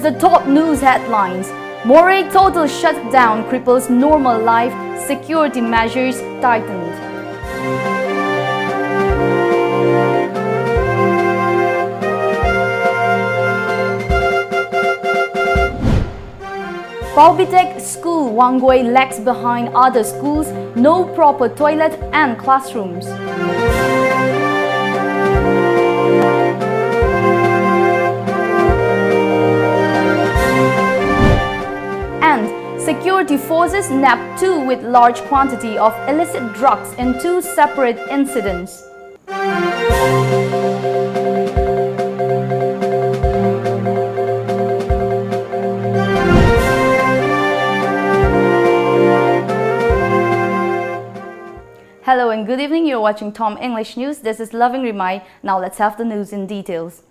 the top news headlines. Moray total shutdown cripples normal life, security measures tightened. Paubitek School Wangway lags behind other schools, no proper toilet and classrooms. And security forces nabbed two with large quantity of illicit drugs in two separate incidents. Hello and good evening, you're watching Tom English News. This is Loving Rimai. Now let's have the news in details.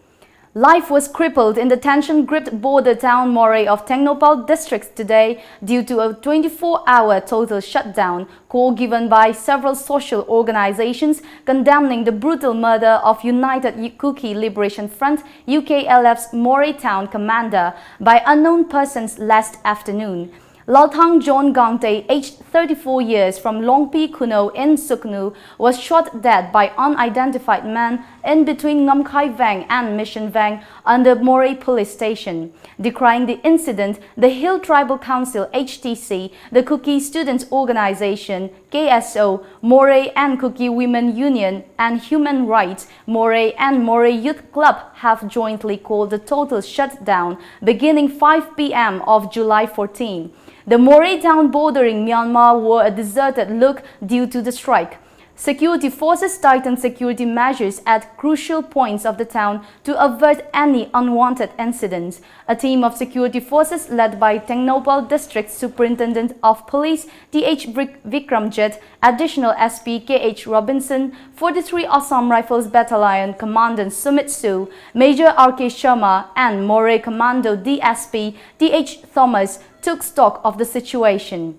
Life was crippled in the tension-gripped border town Moray of Tengnoupal districts today due to a 24-hour total shutdown, call given by several social organizations condemning the brutal murder of United Kuki Liberation Front UKLF's Moray town commander by unknown persons last afternoon. Lalthang John Gangte, aged 34 years, from Longpi Kuno in Suknu, was shot dead by unidentified men in between Ngamkhai Vang and Mission Vang under Moray Police Station. Decrying the incident, the Hill Tribal Council HTC, the Kuki Students Organization KSO, Moray and Kuki Women Union and Human Rights, Moray and Moray Youth Club have jointly called the total shutdown beginning 5 p.m. of July 14. The Moray town bordering Myanmar wore a deserted look due to the strike. Security forces tightened security measures at crucial points of the town to avert any unwanted incidents. A team of security forces led by Tengnoupal District Superintendent of Police T.H. Vikramjit, Additional SP K.H. Robinson, 43 Assam Rifles Battalion Commandant Sumit Su, Major R.K. Sharma and Moray Commando DSP T.H. Thomas took stock of the situation.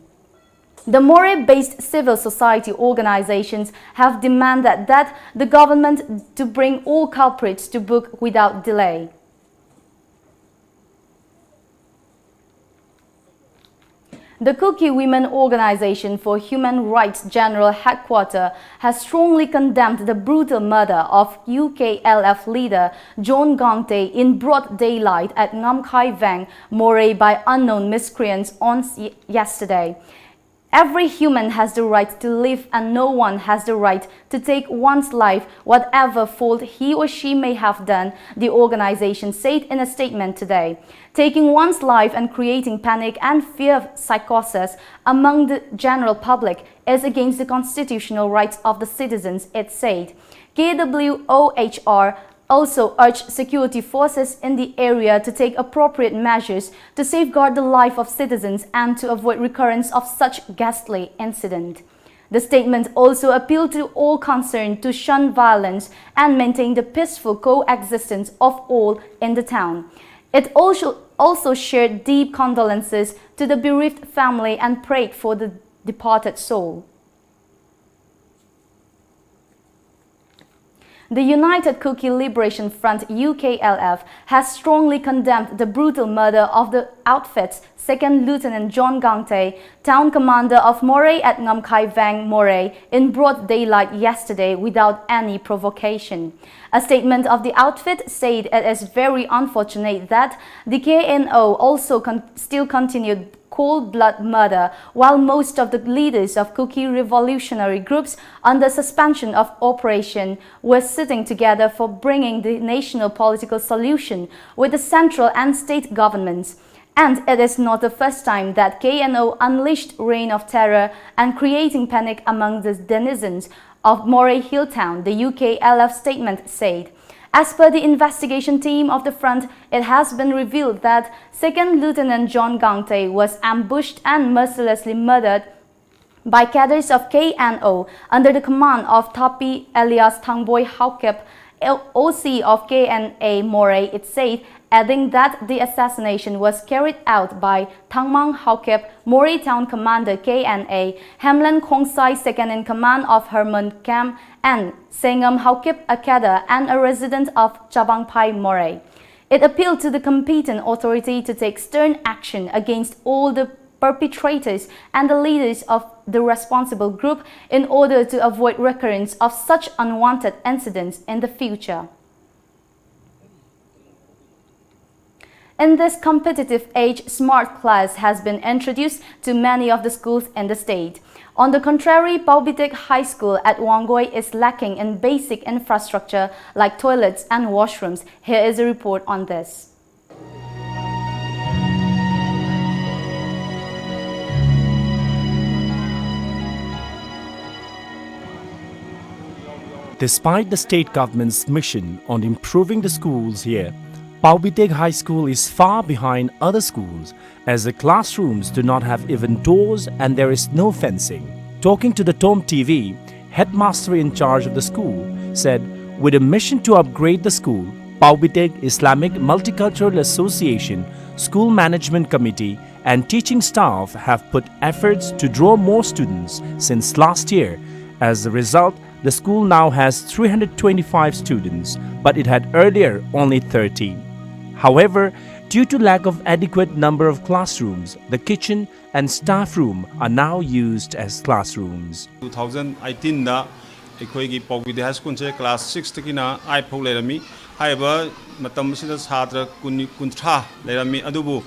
The Moray-based civil society organizations have demanded that the government to bring all culprits to book without delay. The Kuki Women Organization for Human Rights General Headquarters has strongly condemned the brutal murder of UKLF leader John Gangte in broad daylight at Ngamkhai Vang, Moray by unknown miscreants on yesterday. Every human has the right to live and no one has the right to take one's life, whatever fault he or she may have done, the organization said in a statement today. Taking one's life and creating panic and fear psychosis among the general public is against the constitutional rights of the citizens, it said. KWOHR also urged security forces in the area to take appropriate measures to safeguard the life of citizens and to avoid recurrence of such ghastly incident. The statement also appealed to all concerned to shun violence and maintain the peaceful coexistence of all in the town. It also shared deep condolences to the bereaved family and prayed for the departed soul. The United Kuki Liberation Front UKLF has strongly condemned the brutal murder of the outfit's 2nd Lieutenant John Gangte, town commander of Moray at Ngamkhai Vang, Moray, in broad daylight yesterday without any provocation. A statement of the outfit said it is very unfortunate that the KNO also still continued cold-blood murder, while most of the leaders of Kuki revolutionary groups under suspension of operation were sitting together for bringing the national political solution with the central and state governments. And it is not the first time that KNO unleashed reign of terror and creating panic among the denizens of Moray Hill Town, the UKLF statement said. As per the investigation team of the front, it has been revealed that 2nd Lieutenant John Gangte was ambushed and mercilessly murdered by cadres of KNO under the command of Tapi alias Thangboy Haukep, OC of KNA Moray, it said, adding that the assassination was carried out by Thangmang Haukep, Moray Town Commander KNA, Hamlan Khongsai, second in command of Herman Kam, and Sengam Haukep Akada, and a resident of Chabangpai Moray. It appealed to the competent authority to take stern action against all the perpetrators and the leaders of the responsible group in order to avoid recurrence of such unwanted incidents in the future. In this competitive age, smart class has been introduced to many of the schools in the state. On the contrary, Paubitek High School at Wangoi is lacking in basic infrastructure like toilets and washrooms. Here is a report on this. Despite the state government's mission on improving the schools here, Paubitek High School is far behind other schools as the classrooms do not have even doors and there is no fencing. Talking to the Tom TV, headmaster in charge of the school said, with a mission to upgrade the school, Paubitek Islamic Multicultural Association, School Management Committee and teaching staff have put efforts to draw more students since last year. As a result, the school now has 325 students, but it had earlier only 30. However, due to lack of adequate number of classrooms, the kitchen and staff room are now used as classrooms. 2018 da ekhoi Paubitek High School che class 6 tikina ai phau lerami haiba matam sida chhatra kuntra lerami adubu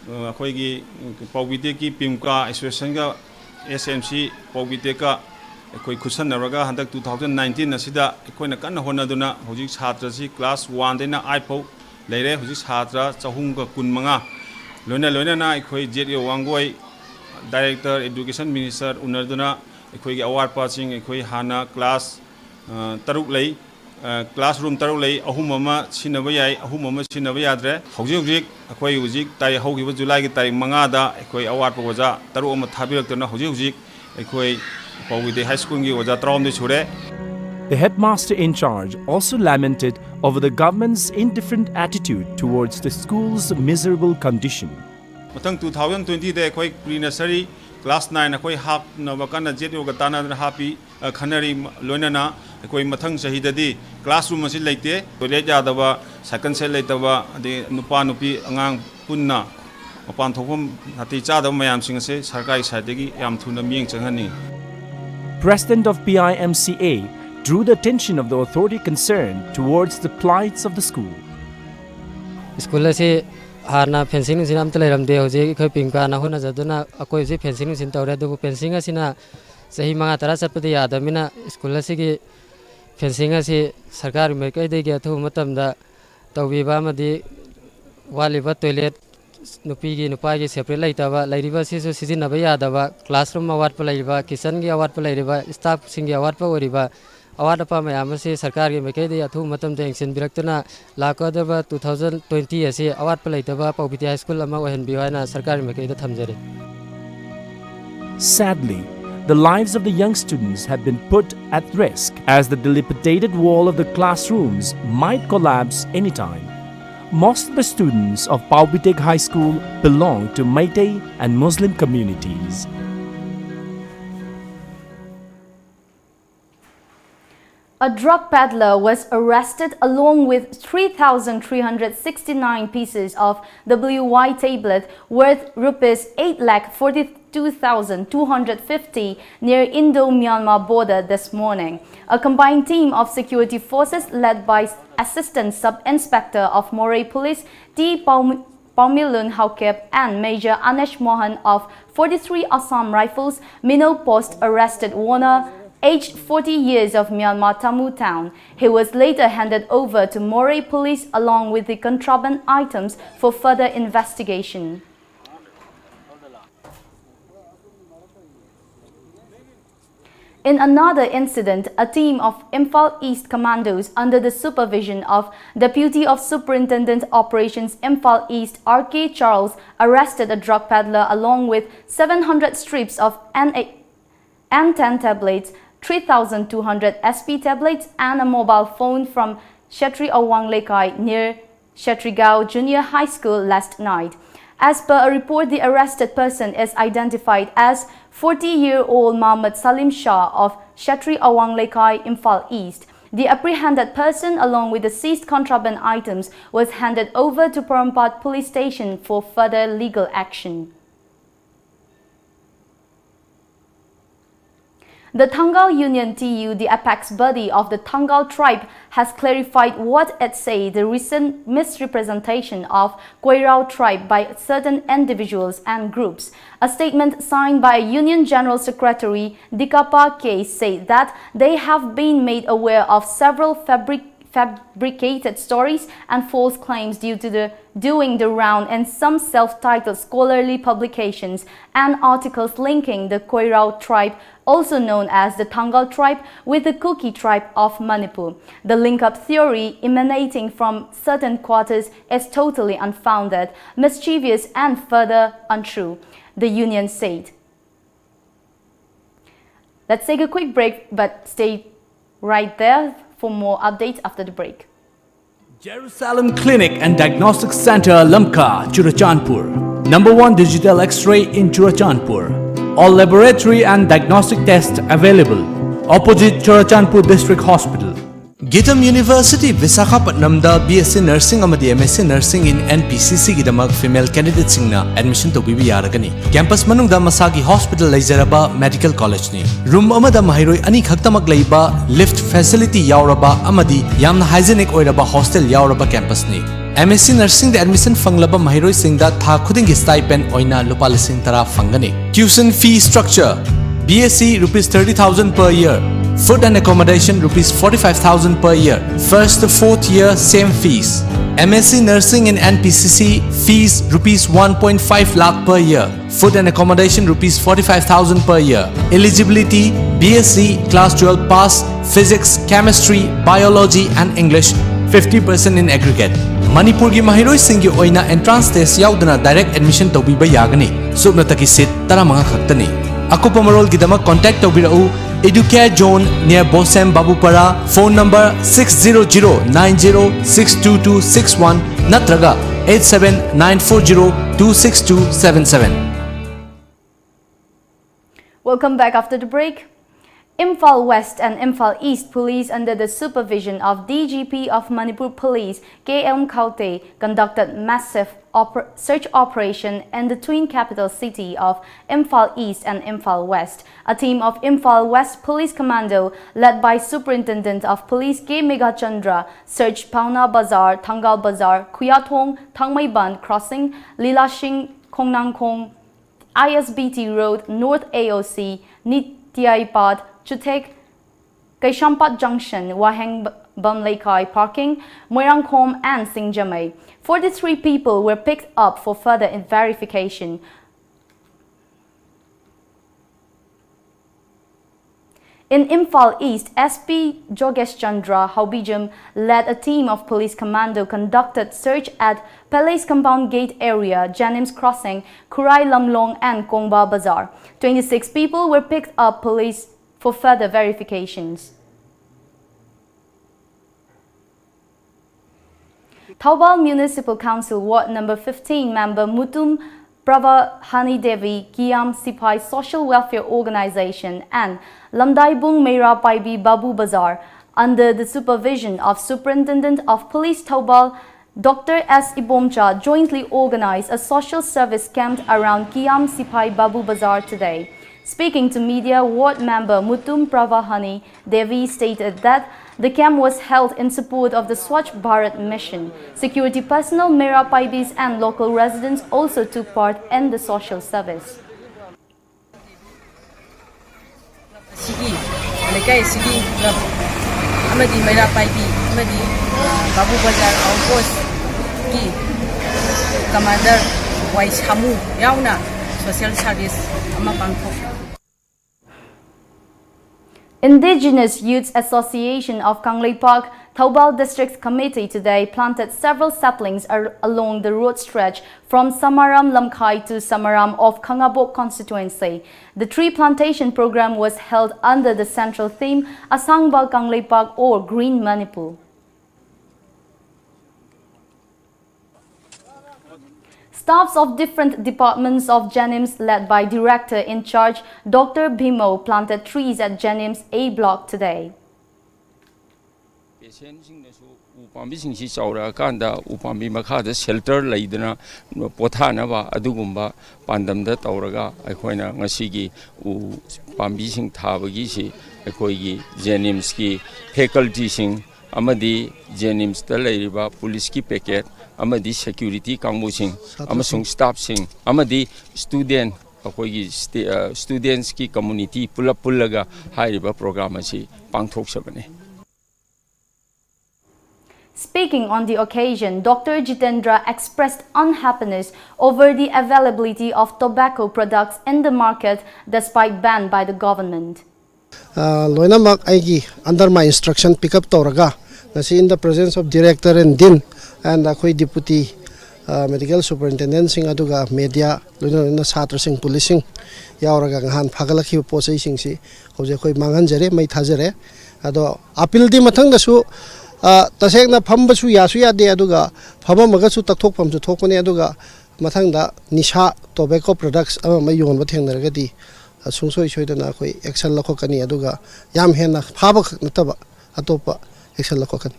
ekhoi gi Paubitek ki pimka association ga SMC Paubitek ka ekhoi khusanaraga handak 2019 asida ekhoina kanna honaduna hojik chhatra si class 1 dena ai phau leire hojik chhatra chahum ka kunmanga loina na ekhoi JEO Wangoi Director Education Minister unarduna ekhoi gi award passing ekhoi hana class taruk lei classroom taruk lei ahum ama sinaba yai ahum ama sinaba yadre hojik ekhoi hojik tai hogiba July gi tarik 5 da ekhoi award pa waja taruk ama thabirak tona hojik ekhoi Paubitek High School gi waja trom de chure. The headmaster in charge also lamented over the government's indifferent attitude towards the school's miserable condition. Matang 2020 de ekhoi pre-nursery class 9 ekhoi hak nabakana JEO ga tana happy khanari loinana ekhoi mathang sahidadi classroom asi leite toilet yadaba second set leitaba ade nupa nupi angang punna mapan thopam hati chadaba mayam sing ase sarkari side gi yam thuna mieng changhani. President of PIMCA drew the attention of the authority concerned towards the plights of the school. School se harna fencing sinam tele ramde hoje khoi pingka na hona jaduna akoi je fencing sin tawre du fencing asina sahi manga tara chapde yadamina school se gi fencing ase sarkar me kai de ge thu matam da tawbiba madi waliba toilet nupi gi nupa gi separate laitaba lairiba se so sijin ba yadaba classroom award pa lairiba kitchen gi award pa lairiba staff sing gi award pa oriba award pa mayam se sarkar gi me kai de athu matam de action birakna lakadaba 2020 ase award pa laitaba Paubitek High School ama ohen biwana sarkar me kai de thamjare. Sadly, the lives of the young students have been put at risk as the dilapidated wall of the classrooms might collapse anytime. Most of the students of Paubitek High School belong to Meitei and Muslim communities. A drug peddler was arrested along with 3,369 pieces of WY tablet worth Rs 8,42,250 near Indo-Myanmar border this morning. A combined team of security forces led by Assistant Sub-Inspector of Moray Police D. Paumilun Haukep and Major Anesh Mohan of 43 Assam Rifles Minnow Post arrested Warner, aged 40 years of Myanmar Tamu town. He was later handed over to Moray Police along with the contraband items for further investigation. In another incident, a team of Imphal East commandos under the supervision of Deputy of Superintendent Operations Imphal East R.K. Charles arrested a drug peddler along with 700 strips of N10 tablets, 3,200 SP tablets and a mobile phone from Shetri Awang Lekai near Shetrigao Junior High School last night. As per a report, the arrested person is identified as 40-year-old Mohammed Salim Shah of Shetri Awang Lekai, Imphal East. The apprehended person, along with the seized contraband items, was handed over to Porompat police station for further legal action. The Tangal Union TU, the apex body of the Tangal tribe, has clarified what it says the recent misrepresentation of Koirao tribe by certain individuals and groups. A statement signed by Union General Secretary Dikapa K said that they have been made aware of several fabricated stories and false claims doing the round in some self-titled scholarly publications and articles linking the Koirao tribe, also known as the Tangal tribe, with the Kuki tribe of Manipur. The link-up theory emanating from certain quarters is totally unfounded, mischievous and further untrue, the union said. Let's take a quick break, but stay right there for more updates after the break. Jerusalem Clinic and Diagnostic Center, Lamka, Churachandpur. #1 digital X-ray in Churachandpur. All laboratory and diagnostic tests available. Opposite Churachandpur District Hospital. Gitam University, Visakhapatnam da BSc Nursing amadi MSc Nursing in NPCC gidamak female candidates singna admission to bibi yaragani. Campus manungda masagi hospital leizaraba medical college ni. Room amada mahiroi ani khaktamak leiba lift facility yauraba amadi yamna hygienic oiraba hostel yauraba campus ni. MSc Nursing the admission fanglaba mahiroi singda tha khudingi stipend oina lupa lising tara fangani. Tuition fee structure: BSc rupees 30,000 per year. Food and accommodation rupees 45,000 per year. First to 4th year same fees. MSc Nursing in NPCC fees rupees 1.5 lakh per year. Food and accommodation rupees 45,000 per year. Eligibility: BSc class 12 pass, physics, chemistry, biology and English 50% in aggregate. Manipur gi mahiroi singi oina entrance test yaudana direct admission tobiba yagani. Subnataki seat taramanga khaktani. Akupa marol gidama contact tobirau Educare Zone near Bosem Babupara. Phone number 600-90-62261 Natraga 87-940-26277. Welcome back after the break. Imphal West and Imphal East Police, under the supervision of DGP of Manipur Police KM Kaute, conducted massive search operation in the twin capital city of Imphal East and Imphal West. A team of Imphal West Police Commando, led by Superintendent of Police K. Megachandra, searched Pauna Bazar, Tangal Bazar, Kuyathong, Thangmaiband Crossing, Lilashing, Kongnangkong, ISBT Road, North AOC, Nityaipad, Chutek, Kaishampat Junction, Waheng Bamlaikai Parking, Moirangkom and Singjamay. 43 people were picked up for further verification. In Imphal East, SP Jogesh Chandra Haubijam led a team of police commando conducted search at Palace Compound Gate area, Janims Crossing, Kurai Lamlong and Kongba Bazar. 26 people were picked up police for further verifications. Taubal Municipal Council Ward Number 15 member Mutum Pravahani Devi Kiam Sipai Social Welfare Organization and Lamdaibung Meira Paibi Babu Bazar, under the supervision of Superintendent of Police Taubal Dr. S. Ibomcha, jointly organized a social service camp around Kiam Sipai Babu Bazar today. Speaking to media, ward member Mutum Pravahani Devi stated that the camp was held in support of the Swachh Bharat mission. Security personnel, Mera Paibis and local residents also took part in the social service. Commander Wais Hamu Yauna Social Service Indigenous Youth Association of Kanglei Park, Taubal District Committee today planted several saplings along the road stretch from Samaram Lamkai to Samaram of Kangabok constituency. The tree plantation program was held under the central theme Asangbal Kanglei Park or Green Manipur. Staffs of different departments of Janims, led by Director in charge Dr. Bhimo, planted trees at Janims A block today. ꯎꯄꯥꯝꯕꯤꯁꯤꯡꯁꯤ ꯆꯥꯎꯔꯛꯑꯀꯥꯟꯗ ꯎꯄꯥꯝꯕꯤ ꯃꯈꯥꯗ shelter ꯂꯩꯗꯅ ꯄꯣꯊꯥꯅꯕ ꯑꯗꯨꯒꯨꯝꯕ ꯄꯥꯟꯗꯝꯗ ꯇꯧꯔꯒ ꯑꯩꯈꯣꯏꯅ ꯉꯁꯤꯒꯤ ꯎ ꯄꯥꯝꯕꯤꯁꯤꯡ ꯊꯥꯕꯒꯤꯁꯤ ꯑꯩꯈꯣꯏꯒꯤ ꯖꯦꯅꯤꯝꯁꯀꯤ ꯐꯦꯀꯜꯇꯤꯁꯤꯡ ꯑꯃꯗꯤ ꯖꯦꯅꯤꯝꯁꯇ ꯂꯩꯔꯤꯕ ꯄꯨꯂꯤꯁꯀꯤ ꯄꯦꯀꯦꯠ ꯑꯃꯗꯤ ꯁꯦꯀ꯭ꯌꯨꯔꯤꯇꯤ ꯀꯥꯡꯕꯨꯁꯤꯡ ꯑꯃꯁꯨꯡ ꯁ꯭ꯇꯥꯐꯁꯤꯡ ꯑꯃꯗꯤ ꯁ꯭ꯇꯨꯗꯦꯟ ꯑꯩꯈꯣꯏꯒꯤ ꯁ꯭ꯇꯨꯗꯦꯟꯁꯀꯤ ꯀꯝꯃꯨꯅꯤꯇꯤ ꯄꯨꯜꯂꯞ ꯄꯨꯜꯂꯒ ꯍꯥꯏꯔꯤꯕ ꯄ꯭ꯔꯣꯒ꯭ꯔꯥꯝ ꯑꯁꯤ ꯄꯥꯡꯊꯣꯛꯆꯕꯅꯤ. Speaking on the occasion, Dr. Jitendra expressed unhappiness over the availability of tobacco products in the market despite ban by the government. Loinamak aigi under my instruction pick up toraga nasi in the presence of director and dean and akoi deputy medical superintendent sing aduga media loina satra sing policing yauraga han phagalakhi posai sing si hoje khoi mangan jare mai thajare ado appeal di mathang da su tasengna phambasu yasu yade aduga phamaga su takthok phamsu thokone aduga mathang da nisha tobacco products ama mai yon ba thengnarga di sungsoi soidana khoi action lakhokani aduga yam hena phaba nataba atopa action lakhokani.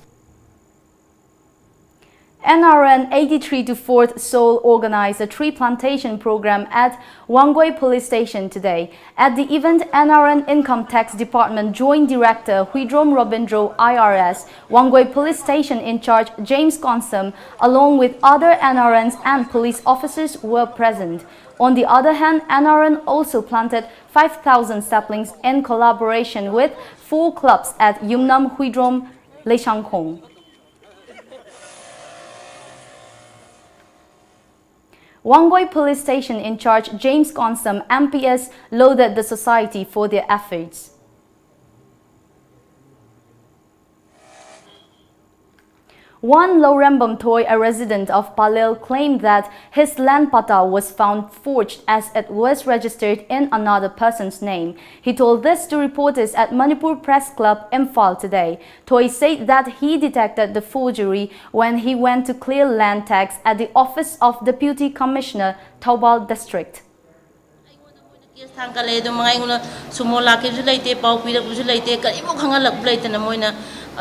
NRN 83 to 4th Seoul organized a tree plantation program at Wangoi Police Station today. At the event, NRN Income Tax Department Joint Director Huidrom Robindro IRS, Wangoi Police Station in charge James Consum, along with other NRNs and police officers were present. On the other hand, NRN also planted 5,000 saplings in collaboration with 4 clubs at Yumnam Huidrom Leishangkong. Wangoi Police Station in charge James Consum MPS lauded the society for their efforts. One Lorembam Toy, a resident of Palil, claimed that his land pata was found forged as it was registered in another person's name. He told this to reporters at Manipur Press Club, Imphal today. Toy said that he detected the forgery when he went to clear land tax at the office of Deputy Commissioner, Taubal District.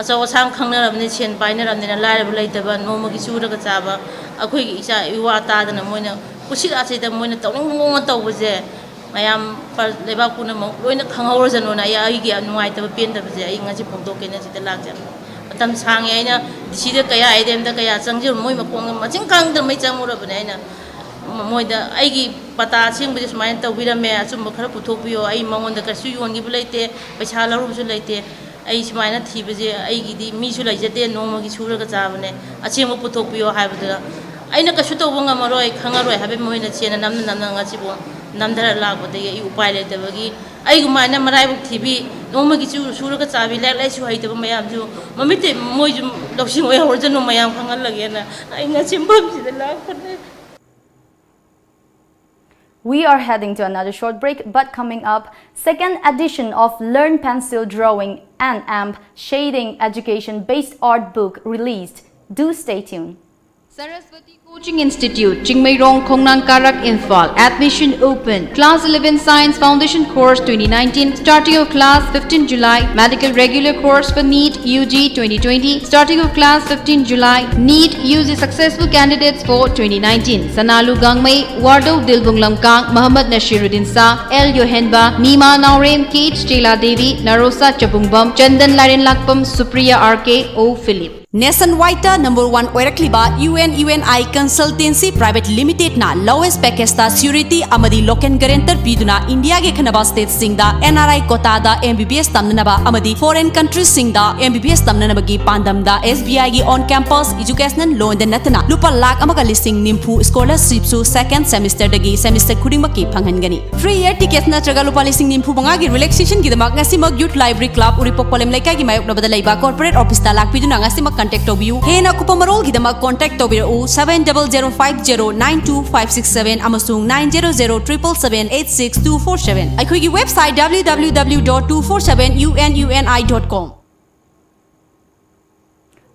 So sang khang na ramne chen pai na ramne na lai ra lai ta ba no ma gi chu ra ka cha ba akhoi gi isa I wa ta da na moina kusi a se da moina to ngong to bu je mayam par le ba ku na mo loina khang haur jan na ya ai gi nuai ta ba pen da ba je ai nga ji phong to ke na ji ta lak ja matam sang ai na si da ka ya ai dem da ka ya chang ji moi ma kong ma ching kang da mai chang mo ra ba ne na moi da ai gi pata sing bu ji smai ta wi ra me a chum ba khara pu thok bi yo ai mangon da ka su yon gi bu lai te paisa la ru su lai te ai smaina thibaje ai gidi mi su laijate noma gi sura ga chabane achemo puthok piyo haibada aina ka shuto bonga maroi khangaroi habe moina chena namna nga chibo namdara lagode ai upai le tabagi ai gumaina marai bu thibi noma gi sura ga chabi lek lai su haitaba mayam ju mamite moi ju loksing oi horjano mayam khangal lage na ai nga chimbam si da lag phane. We are heading to another short break, but coming up, second edition of Learn Pencil Drawing and AMP Shading Education-based art book released. Do stay tuned. Saraswati Coaching Institute, Chingmairong, Khongnang Karak, Imphal. Admission open. Class 11 Science Foundation Course 2019. Starting of class 15 July. Medical Regular Course for NEET UG 2020. Starting of class 15 July. NEET UG Successful Candidates for 2019. Sanalu Gangmei, Wardo Dilbung Lamkang, Muhammad Nashiruddin Sa, El Yohenba, Nima Naurem, Kate Stela Devi, Narosa Chabungbam, Chandan Larin Lakpam, Supriya RK, O Philip. Nationwide #1 oirakliba UNI Consultancy Private Limited na lowest package ta security amadi local guarantor piduna India ge khanaba state singda NRI quota da MBBS tamnaba amadi foreign countries singda MBBS tamnaba gi pandam da SBI gi on campus educational loan da natna lupa lakh amaga listing nimfu scholarship su second semester dagi semester khuding maki phanghangani free air tickets na traga lupa listing nimfu banga gi relaxation gi damak ngasi mag youth library club uripok polem laikai gi mayok nabada laiba corporate office ta lak piduna ngasi mag contact tobiu hena kupamarol gidama contact tobiru 7005092567 amasung 9007778647 aikoi gi website www.247ununi.com.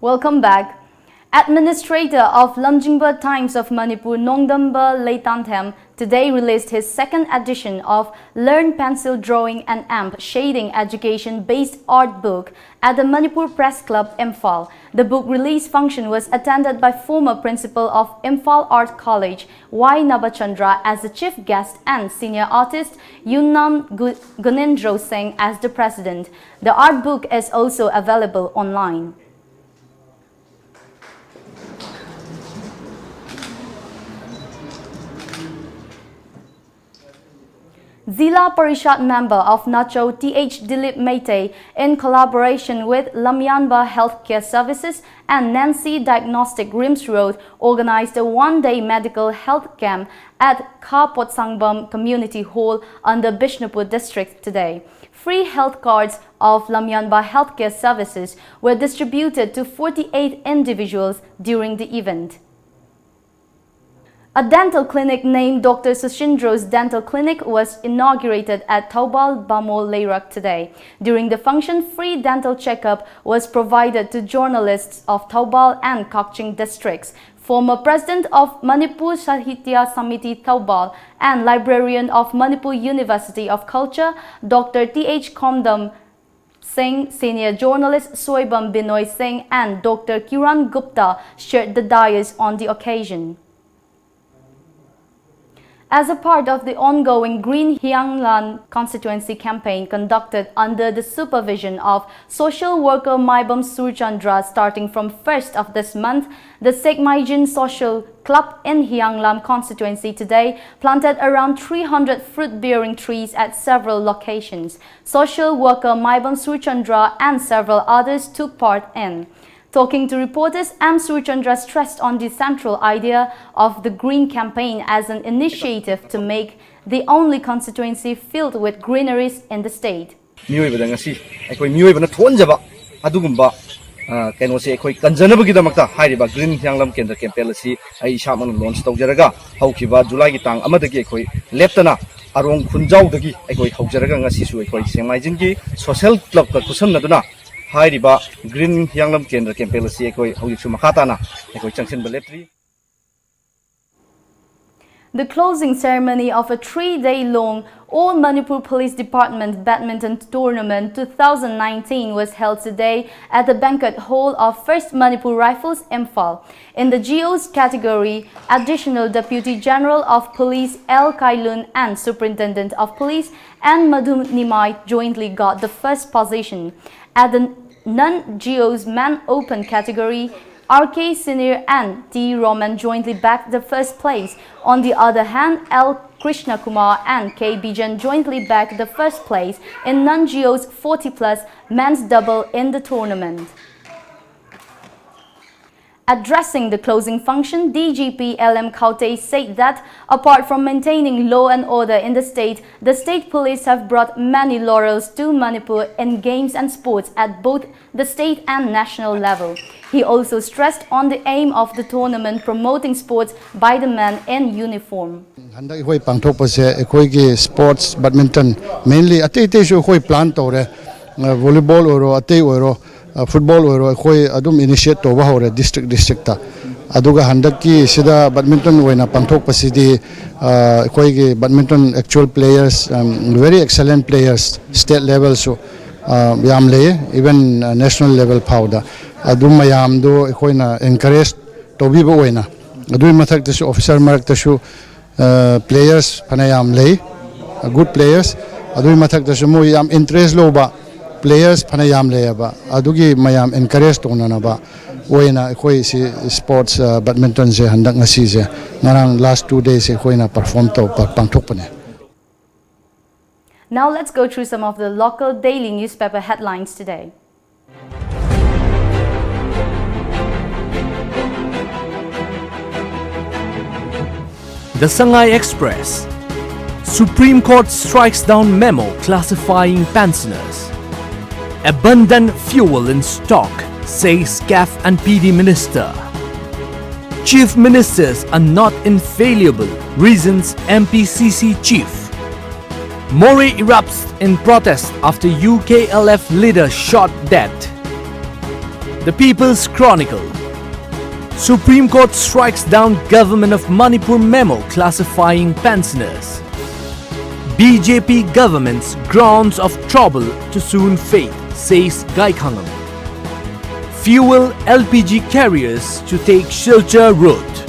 Welcome back. Administrator of Lamjingba Times of Manipur, Nongdamba Leitanthem, today released his second edition of Learn Pencil Drawing and Amp Shading Education-based art book at the Manipur Press Club, Imphal. The book release function was attended by former principal of Imphal Art College, Y. Nabachandra, as the chief guest and senior artist Yunnam Gunendro Singh as the president. The art book is also available online. Zila Parishad member of Nacho Th. Dilip Meite, in collaboration with Lamyanba Healthcare Services and Nancy Diagnostic Rims Road, organized a one-day medical health camp at Kapotsangbam Community Hall under Bishnupur district today. Free health cards of Lamyanba Healthcare Services were distributed to 48 individuals during the event. A dental clinic named Dr. Sushindro's Dental Clinic was inaugurated at Taubal Bamol Leirak today. During the function, free dental checkup was provided to journalists of Taubal and Kakching districts. Former president of Manipur Sahitya Samiti Taubal and librarian of Manipur University of Culture, Dr. Th. Komdam Singh, senior journalist Soibam Binoy Singh and Dr. Kiran Gupta shared the dais on the occasion. As a part of the ongoing Green Hyanglan constituency campaign conducted under the supervision of social worker Maibam Surchandra starting from 1st of this month, the Sekmaijin Social Club in Hyanglam constituency today planted around 300 fruit-bearing trees at several locations. Social worker Maibam Surchandra and several others took part in. Talking to reporters, M. Surchandra stressed on the central idea of the Green Campaign as an initiative to make the only constituency filled with greeneries in the state. Green Hyanglam Kendra campaign asi ai shaman launch tawjaraga haukiba July gi tang amadagi ekhoi leptana arong khunjau dagi ekhoi haujaraga ngasi su ekhoi Sengmaijin gi social club ka kusamna duna hairiba Green Hyanglam Kendra campaign asi ekhoi haujisu makhatana ekhoi changsin baleptri. The closing ceremony of a 3-day-long All Manipur Police Department Badminton Tournament 2019 was held today at the banquet hall of 1st Manipur Rifles, Imphal. In the GOs category, Additional Deputy General of Police L. Kailun and Superintendent of Police N. Madhu Nimai jointly got the first position. At the non-GOs Man Open category, RK Senior and T. Roman jointly backed the first place. On the other hand, L. Krishna Kumar and K. Bijan jointly backed the first place in non-GO's 40+ men's double in the tournament. Addressing the closing function, DGP LM Kaute said that apart from maintaining law and order in the state police have brought many laurels to Manipur in games and sports at both the state and national level. He also stressed on the aim of the tournament promoting sports by the men in uniform. Sports, badminton, mainly plan volleyball or football or adum initiate to bahore district ta aduga handaki sida badminton oina pangthok pasidi koi badminton actual players very excellent players state level so yam le even national level powder adum mayam do koina encourage to bi bo oina adu mathak ta officer mark ta players phanayam le good players adu mathak ta mo yam interest lo ba players phanayam leba adugi mayam encourage tonana ba oina khoi si sports badminton je handak ngasi je ngarang last 2 days e khoina perform to pangthok pane. Now let's go through some of the local daily newspaper headlines today. The Sangai Express. Supreme Court strikes down memo classifying pensioners. Abundant fuel in stock, says CAF and PD Minister. Chief Ministers are not infallible, reasons MPCC Chief. Mori erupts in protest after UKLF leader shot dead. The People's Chronicle. Supreme Court strikes down Government of Manipur memo classifying pensioners. BJP government's grounds of trouble to soon fade, says Gaikhangam. Fuel LPG carriers to take Silchar route.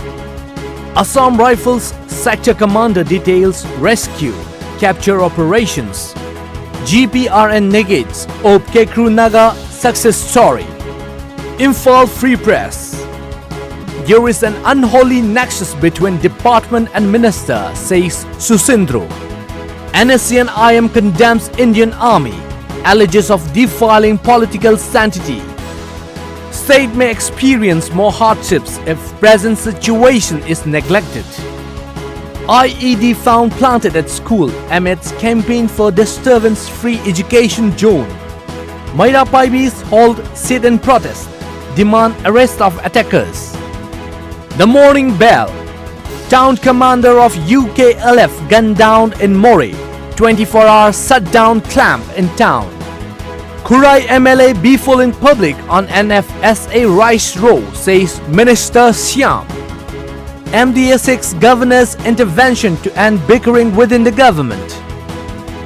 Assam Rifles Sector Commander details rescue, capture operations. GPRN negates Opkekru Naga success story. Imphal Free Press. There is an unholy nexus between department and minister, says Susindro. NSC and IM condemns Indian Army, alleges of defiling political sanctity. State may experience more hardships if present situation is neglected. IED found planted at school amidst campaign for disturbance-free education zone. Maira Paibis hold sit-in protest, demand arrest of attackers. The Morning Bell. Town commander of UKLF gunned down in Moray. 24-hour shutdown clamp in town. Kurai MLA befooling public on NFSA Rice Row, says Minister Syam. MDA6 governor's intervention to end bickering within the government.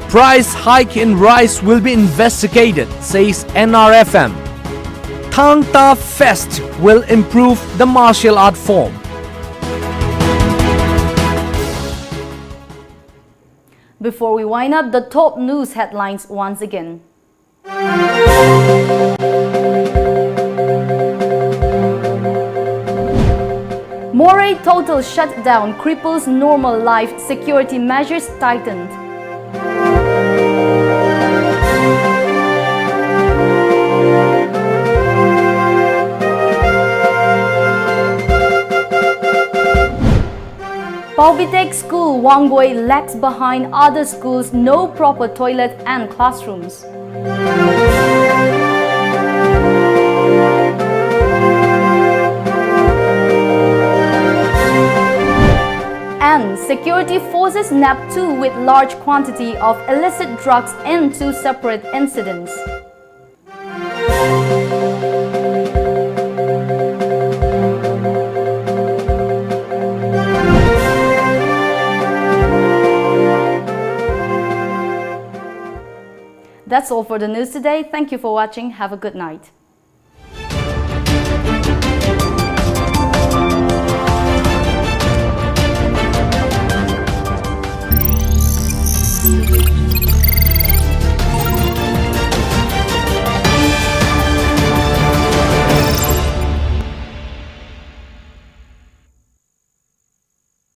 Price hike in rice will be investigated, says NRFM. Thangta Fest will improve the martial art form. Before we wind up, the top news headlines once again. Moray total shutdown cripples normal life, security measures tightened. Paubitek School, Wangoi lags behind other schools, no proper toilet and classrooms. And security forces nabbed 2 with large quantity of illicit drugs in 2 separate incidents. That's all for the news today. Thank you for watching. Have a good night.